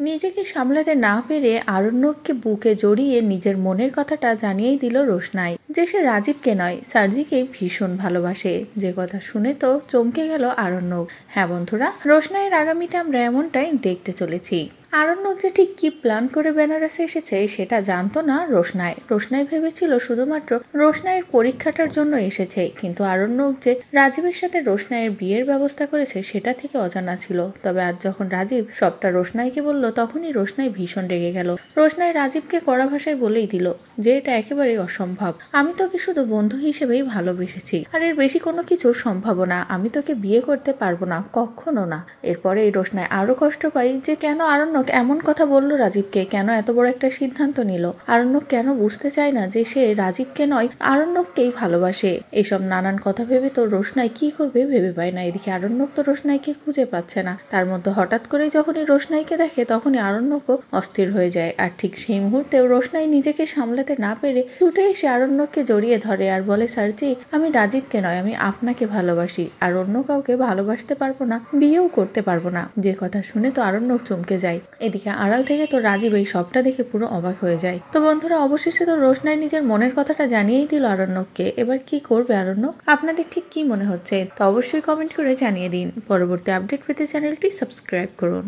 নিজেকে সামলাতে না পেরে আরণ্যককে বুকে জড়িয়ে নিজের মনের কথাটা জানিয়েই দিল রোশনাই যে সে রাজীবকে নয় সার্জিকে ভীষণ ভালোবাসে। যে কথা শুনে তো চমকে গেল আরণ্যক। হ্যাঁ বন্ধুরা, রোশনাইয়ের আগামীতে আমরা এমনটাই দেখতে চলেছি। আরণ্যক যে ঠিক কি প্ল্যান করে বেনারসে এসেছে সেটা জানতো না রোশনাই। রোশনাই ভেবেছিল শুধুমাত্র রোশনাইয়ের পরীক্ষাটার জন্য এসেছে, কিন্তু আরণ্যক যে রাজীবের সাথে রোশনাইয়ের বিয়ের ব্যবস্থা করেছে সেটা থেকে অজানা ছিল। তবে আজ যখন রাজীব সবটা রোশনাইকে বলল তখনই রোশনাই ভীষণ রেগে গেল। রোশনাই রাজীবকে কড়া ভাষায় বলেই দিল যে এটা একেবারেই অসম্ভব। আমি তোকে শুধু বন্ধু হিসেবেই ভালোবেসেছি, আর এর বেশি কোনো কিছু সম্ভব না। আমি তোকে বিয়ে করতে পারবো না, কখনো না। এরপরে এই রোশনাই আরো কষ্ট পাই যে কেন আরণ্যক এমন কথা বলল রাজীবকে, কেন এত বড় একটা সিদ্ধান্ত নিল। আরণ্যক কেন বুঝতে চায় না যে সে রাজীবকে নয় আরণ্যককেই ভালোবাসে। এসব নানান কথা ভেবে তো রোশনাই কি করবে ভেবে পায় না। এদিকে আরণ্যক তো রোশনাইকে খুঁজে পাচ্ছে না। তার মধ্যে হঠাৎ করেই যখনই রোশনাইকে দেখে তখনই আরণ্যকও অস্থির হয়ে যায়। আর ঠিক সেই মুহূর্তেও রোশনাই নিজেকে সামলাতে না পেরে ছুটে এসে আরণ্যককে জড়িয়ে ধরে আর বলে, সার্জি, আমি রাজীবকে নয়, আমি আপনাকে ভালোবাসি, আর অন্য কাউকে ভালোবাসতে পারবো না, বিয়েও করতে পারবো না। যে কথা শুনে তো আরণ্যক চমকে যায়। এদিকে আড়াল থেকে তো রাজীব এই সবটা দেখে পুরো অবাক হয়ে যায়। তো বন্ধুরা, অবশেষে তো রোশনাই নিজের মনের কথাটা জানিয়েই দিল আরণ্যককে। এবার কি করবে আরণ্যক? আপনাদের ঠিক কি মনে হচ্ছে? তো অবশ্যই কমেন্ট করে জানিয়ে দিন। পরবর্তী আপডেট পেতে চ্যানেলটি সাবস্ক্রাইব করুন।